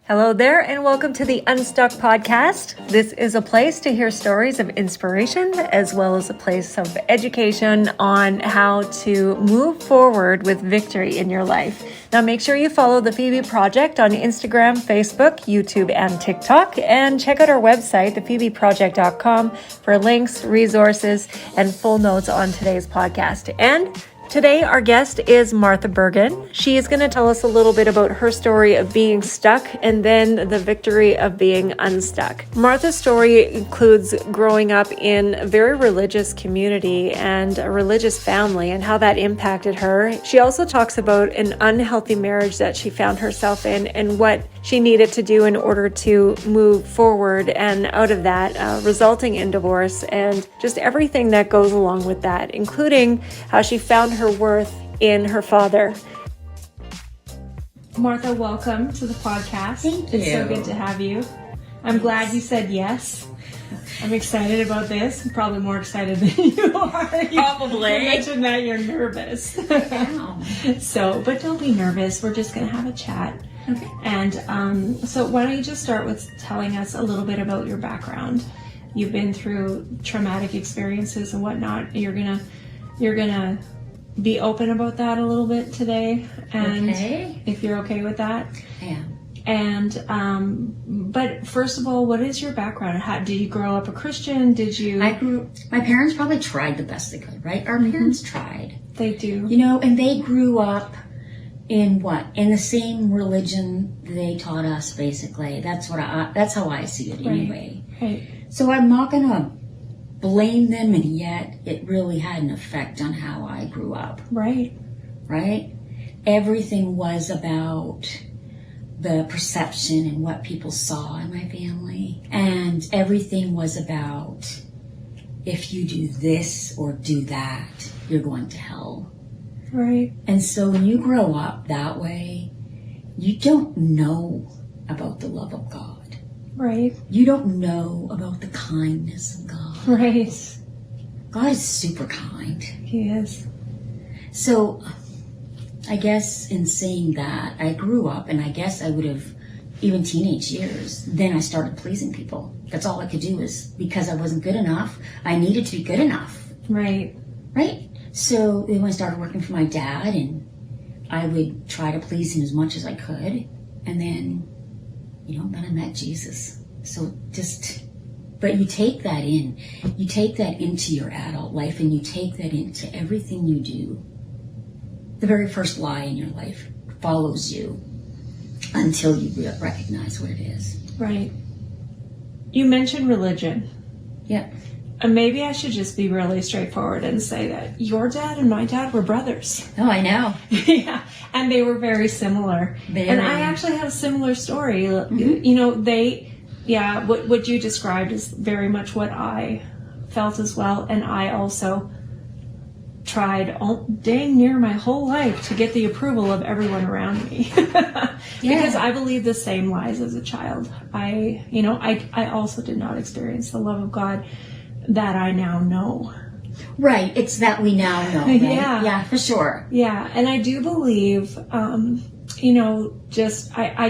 Hello there, and welcome to the Unstuck podcast. This is a place to hear stories of inspiration, as well as a place of education on how to move forward with victory in your life. Now, make sure you follow the Phoebe Project on Instagram, Facebook, YouTube, and TikTok, and check out our website, thephoebeproject.com, for links, resources, and full notes on today's podcast. And today, our guest is Martha Bergen. She is going to tell us a little bit about her story of being stuck and then the victory of being unstuck. Martha's story includes growing up in a very religious community and a religious family and how that impacted her. She also talks about an unhealthy marriage that she found herself in and what she needed to do in order to move forward and out of that, resulting in divorce and just everything that goes along with that, including how she found her worth in her father. Martha, welcome to the podcast. Thank you. It's so good to have you. I'm glad you said yes. I'm excited about this. I'm probably more excited than you are. Probably. You mentioned that you're nervous. Wow. But don't be nervous. We're just going to have a chat. Okay. And so why don't you just start with telling us a little bit about your background. You've been through traumatic experiences and whatnot. You're gonna be open about that a little bit today. And okay. If you're okay with that. Yeah. And but first of all, what is your background? How did you grow up a Christian? My parents probably tried the best they could, right? Our parents tried. They do. And they grew up in the same religion they taught us, basically. That's how I see it anyway. Right. So I'm not gonna blame them, and yet it really had an effect on how I grew up. Right. Everything was about the perception and what people saw in my family, and everything was about, if you do this or do that, you're going to hell. Right. And so when you grow up that way, you don't know about the love of God. Right. You don't know about the kindness of God. Right. God is super kind. He is. So I guess in saying that, I grew up, and I guess I would have, even teenage years, then I started pleasing people. That's all I could do, is because I wasn't good enough, I needed to be good enough. Right. So then I started working for my dad, and I would try to please him as much as I could. And then, then I met Jesus. So but you take that in. You take that into your adult life, and you take that into everything you do. The very first lie in your life follows you until you recognize what it is. Right. You mentioned religion. Yeah. And maybe I should just be really straightforward and say that your dad and my dad were brothers. Oh, I know. Yeah. And they were very similar. Very. And I actually have a similar story. Mm-hmm. What you described is very much what I felt as well. And I also tried dang near my whole life to get the approval of everyone around me. Because I believed the same lies as a child. I also did not experience the love of God that I now know. Right. It's that we now know. Right? Yeah. Yeah, for sure. Yeah. And I do believe, I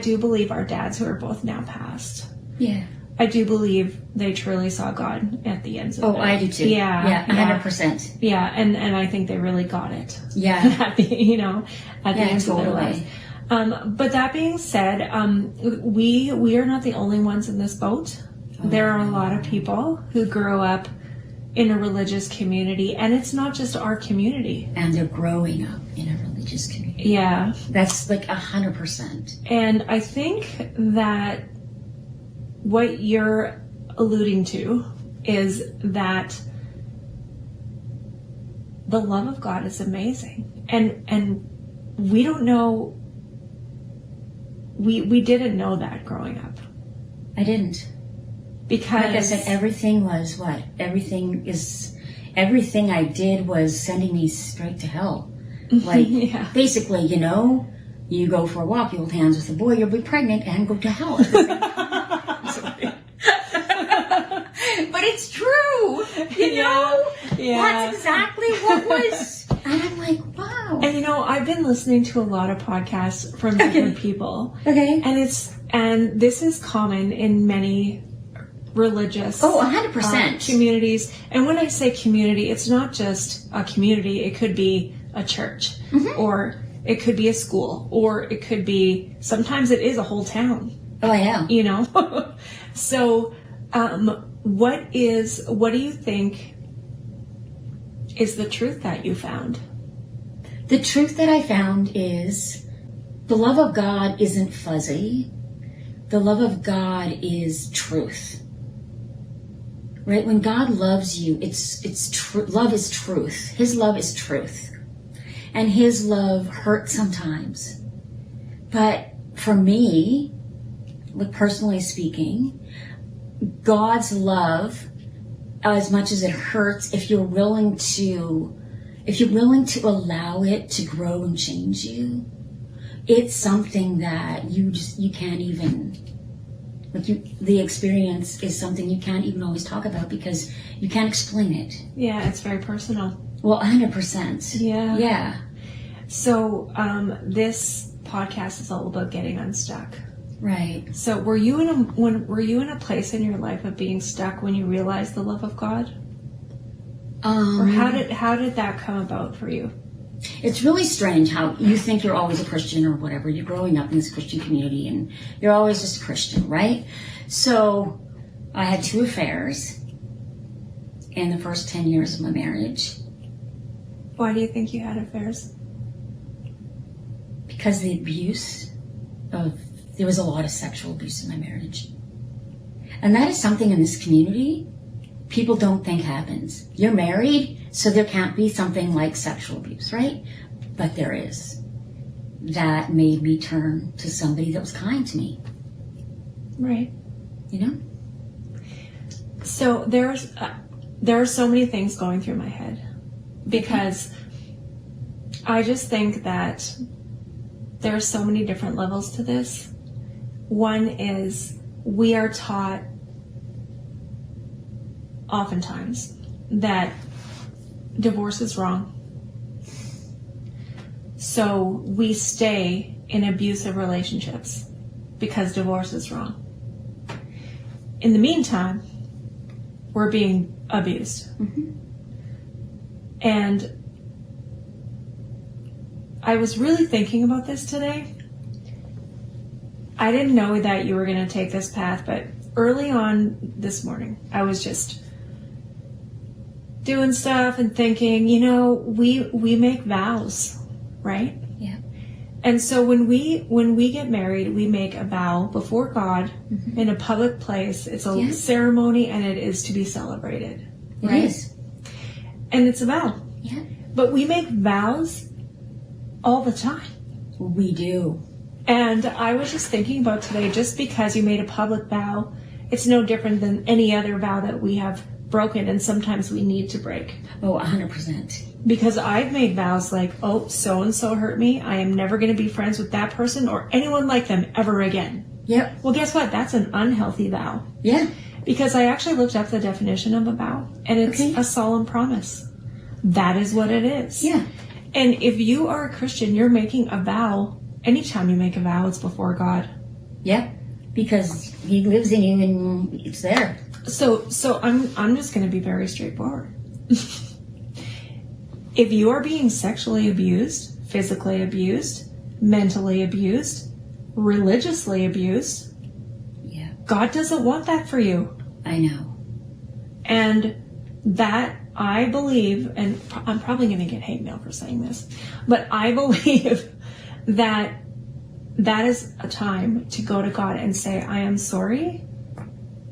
do believe our dads, who are both now passed. Yeah. I do believe they truly saw God at the ends of it. Oh, I do too. Yeah. 100%. Yeah. And I think they really got it. Yeah. At the end of their lives. But that being said, we are not the only ones in this boat. There are a lot of people who grow up in a religious community, and it's not just our community. And they're growing up in a religious community. Yeah. That's like 100%. And I think that what you're alluding to is that the love of God is amazing. And we don't know, we didn't know that growing up. I didn't. Because, like I said, everything was what? Everything I did was sending me straight to hell. Like, basically, you go for a walk, you hold hands with a boy, you'll be pregnant and go to hell. But it's true, That's exactly what was. And I'm like, wow. And I've been listening to a lot of podcasts from different people. Okay. And it's And this is common in many religious 100%. Communities. And when I say community, it's not just a community. It could be a church, or it could be a school, or it could be, sometimes it is a whole town. Oh, yeah. You know? So, what do you think is the truth that you found? The truth that I found is the love of God isn't fuzzy. The love of God is truth. Right? When God loves you, it's true. Love is truth. His love is truth. And his love hurts sometimes. But for me, like personally speaking, God's love, as much as it hurts, if you're willing to allow it to grow and change you, it's something that you can't even, the experience is something you can't even always talk about because you can't explain it. Yeah, it's very personal. Well, 100%. Yeah. Yeah. So, this podcast is all about getting unstuck. Right. So, were you in a place in your life of being stuck when you realized the love of God? Or how did that come about for you? It's really strange how you think you're always a Christian or whatever. You're growing up in this Christian community and you're always just a Christian, right? So I had 2 affairs in the first 10 years of my marriage. Why do you think you had affairs? Because there was a lot of sexual abuse in my marriage. And that is something in this community people don't think happens. You're married, so there can't be something like sexual abuse, right? But there is. That made me turn to somebody that was kind to me. Right. You know? So there are so many things going through my head because I just think that there are so many different levels to this. One is we are taught oftentimes that divorce is wrong. So we stay in abusive relationships because divorce is wrong. In the meantime, we're being abused. And I was really thinking about this today. I didn't know that you were going to take this path, but early on this morning, I was just doing stuff and thinking, we make vows, right? Yeah. And so when we get married, we make a vow before God in a public place. It's a ceremony and it is to be celebrated. Right? It is. And it's a vow. Yeah. But we make vows all the time. We do. And I was just thinking about today, just because you made a public vow, it's no different than any other vow that we have broken, and sometimes we need to break. Oh, 100%. Because I've made vows like, oh, so-and-so hurt me. I am never going to be friends with that person or anyone like them ever again. Yep. Well, guess what? That's an unhealthy vow. Yeah. Because I actually looked up the definition of a vow, and it's a solemn promise. That is what it is. Yeah. And if you are a Christian, you're making a vow. Anytime you make a vow, it's before God. Yeah. Because he lives in you and it's there. So I'm just going to be very straightforward. If you are being sexually abused, physically abused, mentally abused, religiously abused, God doesn't want that for you. I know. And that, I believe, and I'm probably going to get hate mail for saying this, but I believe that is a time to go to God and say, I am sorry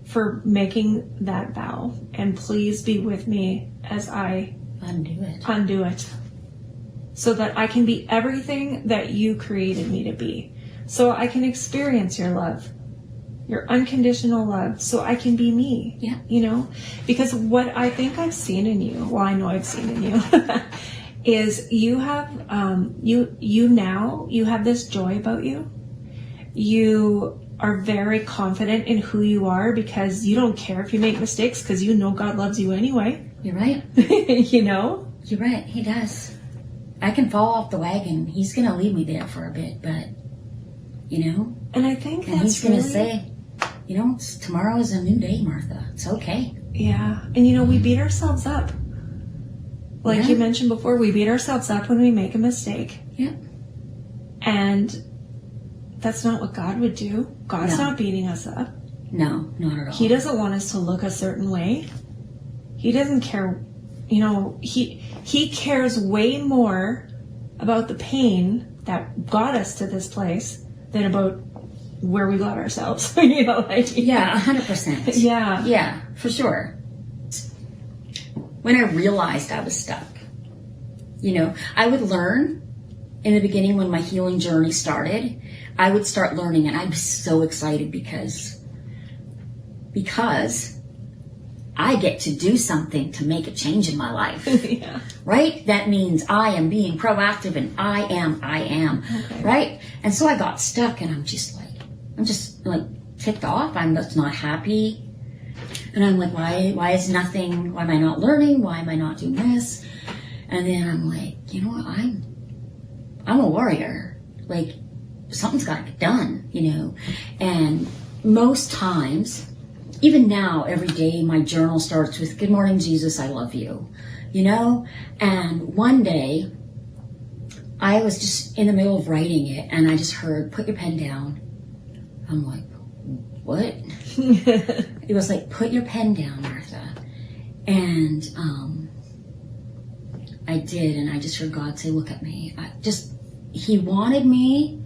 for making that vow, and please be with me as I undo it, so that I can be everything that you created me to be, so I can experience your love, your unconditional love, so I can be me. Because what I think I've seen in you, well, I know I've seen in you is you have you have this joy about you. You are very confident in who you are because you don't care if you make mistakes because you know God loves you anyway. You're right. You're right. He does. I can fall off the wagon. He's going to leave me there for a bit, but And I think and that's he's going to really... say, tomorrow is a new day, Martha. It's okay. Yeah. And we beat ourselves up. Like you mentioned before, we beat ourselves up when we make a mistake. Yeah. And that's not what God would do. God's not beating us up. No, not at all. He doesn't want us to look a certain way. He doesn't care. He cares way more about the pain that got us to this place than about where we got ourselves. Yeah, 100%. Yeah. Yeah, for sure. When I realized I was stuck, I would learn in the beginning when my healing journey started. I would start learning, and I was so excited because I get to do something to make a change in my life. Yeah. Right? That means I am being proactive, and I am. Okay. Right? And so I got stuck, and I'm just ticked off. I'm just not happy. And I'm like, why am I not learning? Why am I not doing this? And then I'm like, you know what? I'm a warrior. Like, something's got to get done, And most times, even now, every day, my journal starts with, "Good morning, Jesus, I love you," And one day, I was just in the middle of writing it, and I just heard, "Put your pen down." I'm like, what? It was like, "Put your pen down, Martha." And I did, and I just heard God say, "Look at me." He wanted me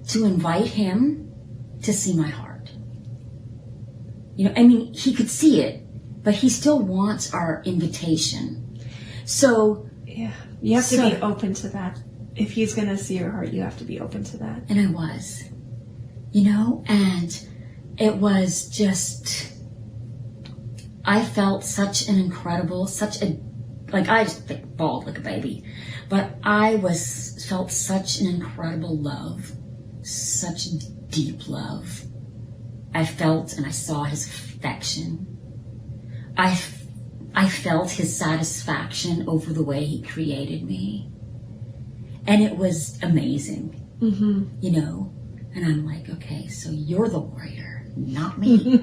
to invite him to see my heart. He could see it, but he still wants our invitation. So yeah, you have to be open to that. If he's going to see your heart, you have to be open to that. And I was, and it was just, I felt such an incredible, I just bawled like a baby, but I felt such an incredible love, such deep love. I felt and I saw his affection. I felt his satisfaction over the way he created me. And it was amazing, And I'm like, okay, so you're the warrior, not me,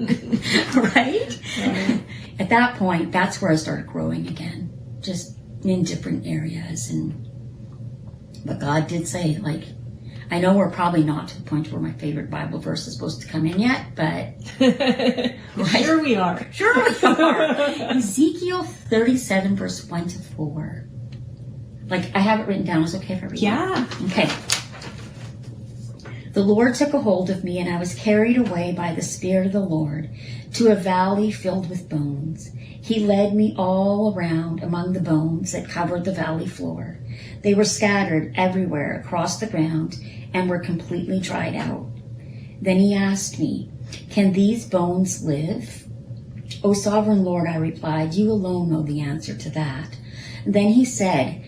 right? At that point, that's where I started growing again, just in different areas. But God did say, I know we're probably not to the point where my favorite Bible verse is supposed to come in yet, but right? Sure we are. Ezekiel 37, verse 1 to 4. I have it written down. Is it okay if I read it? Yeah. Okay. "The Lord took a hold of me, and I was carried away by the Spirit of the Lord to a valley filled with bones. He led me all around among the bones that covered the valley floor. They were scattered everywhere across the ground and were completely dried out. Then he asked me, 'Can these bones live?' 'O sovereign Lord,' I replied, 'you alone know the answer to that.' Then he said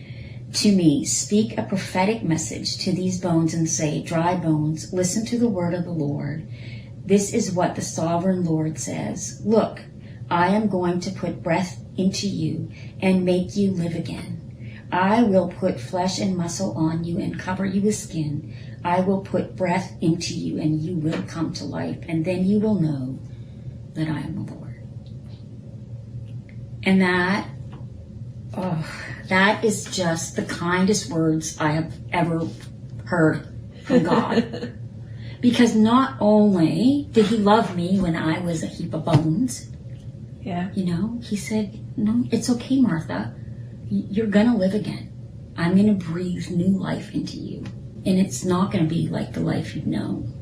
to me, 'Speak a prophetic message to these bones and say, dry bones, listen to the word of the Lord. This is what the sovereign Lord says. Look, I am going to put breath into you and make you live again. I will put flesh and muscle on you and cover you with skin. I will put breath into you and you will come to life. And then you will know that I am the Lord.'" And that is just the kindest words I have ever heard from God. Because not only did he love me when I was a heap of bones, he said, "No, it's okay, Martha. You're going to live again. I'm going to breathe new life into you. And it's not going to be like the life you've known."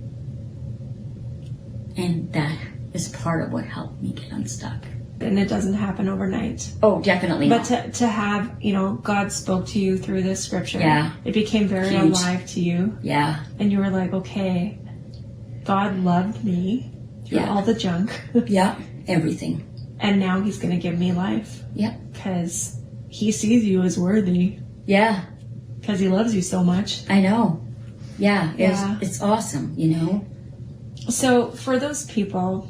And that is part of what helped me get unstuck. And it doesn't happen overnight. Oh, definitely not. But to have, God spoke to you through this scripture. Yeah. It became very alive to you. Yeah. And you were like, okay, God loved me through all the junk. Yeah, everything. And now he's going to give me life. Yep. Because he sees you as worthy. Yeah. Because he loves you so much. I know. Yeah. It's awesome, So for those people,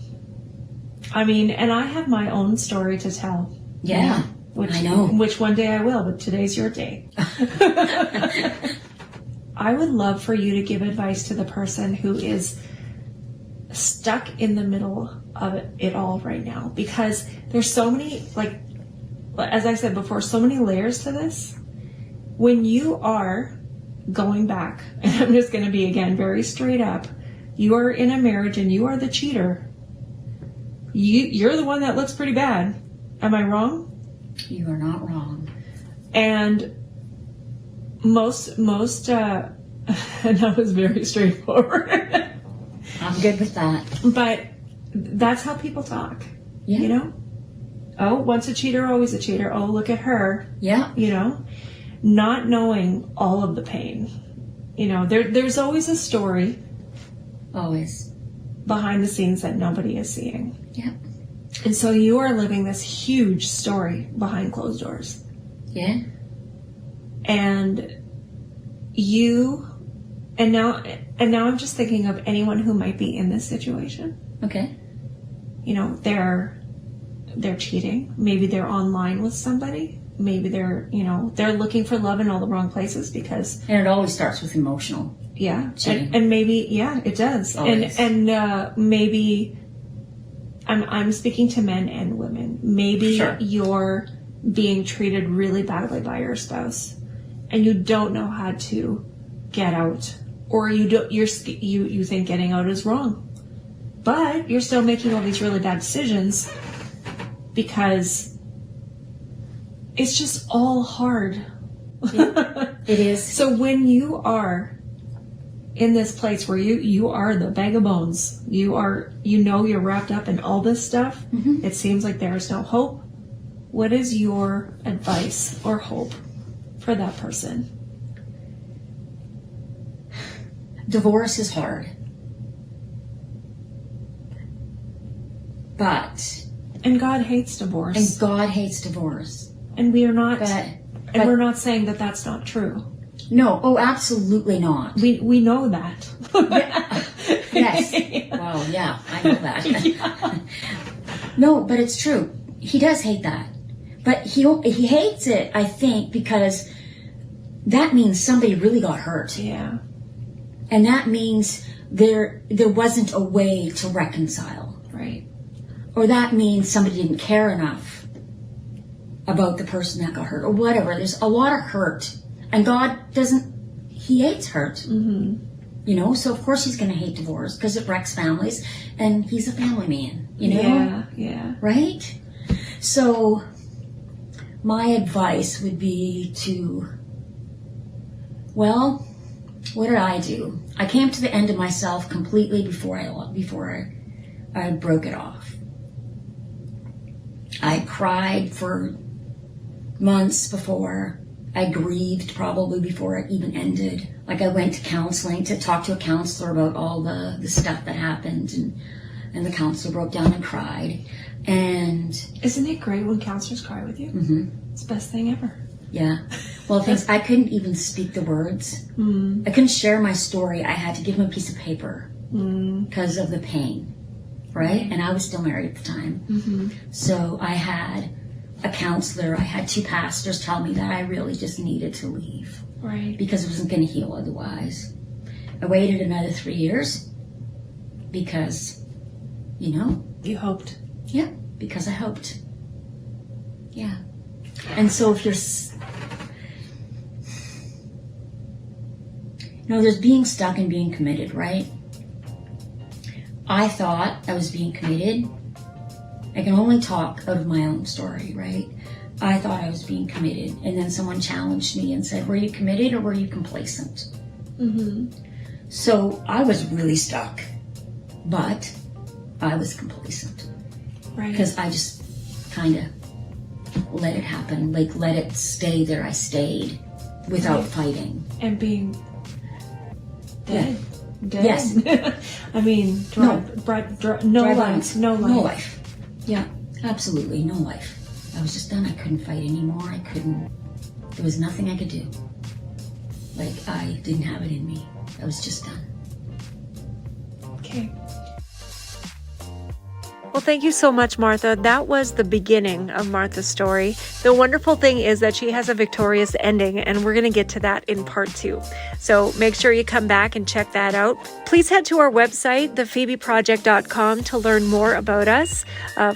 and I have my own story to tell. Yeah. I know. Which one day I will, but today's your day. I would love for you to give advice to the person who is stuck in the middle of it all right now, because there's so many, like, as I said before, so many layers to this. When you are going back, and I'm just going to be, again, very straight up, you are in a marriage and you are the cheater. You're the one that looks pretty bad. Am I wrong? You are not wrong. And most, and that was very straightforward. I'm good with that. But that's how people talk. Yeah. You know? Oh, once a cheater, always a cheater. Oh, look at her. Yeah. You know? Not knowing all of the pain. You know, there's always a story. Always. Behind the scenes that nobody is seeing. Yeah. And so you are living this huge story behind closed doors. Yeah. And now I'm just thinking of anyone who might be in this situation. Okay. You know, they're cheating. Maybe they're online with somebody. Maybe they're looking for love in all the wrong places because... And it always starts with emotional. Yeah. Cheating. And maybe, yeah, it does. Always. And maybe I'm speaking to men and women. Maybe Sure. You're being treated really badly by your spouse and you don't know how to get out, or you think getting out is wrong. But you're still making all these really bad decisions because it's just all hard. It is. So when you are in this place where you are the bag of bones, you're wrapped up in all this stuff, It seems like there is no hope. What is your advice or hope for that person? Divorce is hard. And God hates divorce. And God hates divorce. And we are not, But we're not saying that that's not true. No, oh, absolutely not. We know that. Yes. Well, yeah, I know that. Yeah. No, but it's true. He does hate that. But he hates it, I think, because that means somebody really got hurt. Yeah. And that means there wasn't a way to reconcile. Right. Or that means somebody didn't care enough about the person that got hurt, or whatever. There's a lot of hurt. And God he hates hurt. Mm-hmm. You know, so of course he's going to hate divorce because it wrecks families, and he's a family man, you know? Yeah, yeah. Right? So my advice would be what did I do? I came to the end of myself completely before I broke it off. I cried for months before. I grieved probably before it even ended. Like, I went to counseling to talk to a counselor about all the stuff that happened, and the counselor broke down and cried. And isn't it great when counselors cry with you? Mm-hmm. It's the best thing ever. Yeah. Well, things I couldn't even speak the words. Mm. I couldn't share my story. I had to give him a piece of paper because of the pain, right? And I was still married at the time. Mm-hmm. So I had a counselor, I had 2 pastors tell me that I really just needed to leave. Right. Because it wasn't going to heal otherwise. I waited another 3 years because, you hoped. Yeah, because I hoped. Yeah. And so if there's being stuck and being committed, right? I thought I was being committed. I can only talk out of my own story, right? I thought I was being committed, and then someone challenged me and said, were you committed or were you complacent? Mm-hmm. So I was really stuck, but I was complacent. Right. Because I just kind of let it happen, like let it stay there. I stayed without fighting. And being dead. Yeah. Dead. Yes. I mean, no life. Yeah, absolutely, no life. I was just done. I couldn't fight anymore. There was nothing I could do. Like, I didn't have it in me. I was just done. Okay. Well, thank you so much, Martha. That was the beginning of Martha's story. The wonderful thing is that she has a victorious ending, and we're going to get to that in part 2. So make sure you come back and check that out. Please head to our website, thephoebeproject.com, to learn more about us.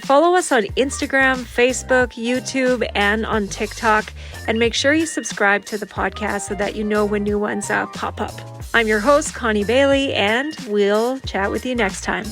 Follow us on Instagram, Facebook, YouTube, and on TikTok. And make sure you subscribe to the podcast so that you know when new ones pop up. I'm your host, Connie Bailey, and we'll chat with you next time.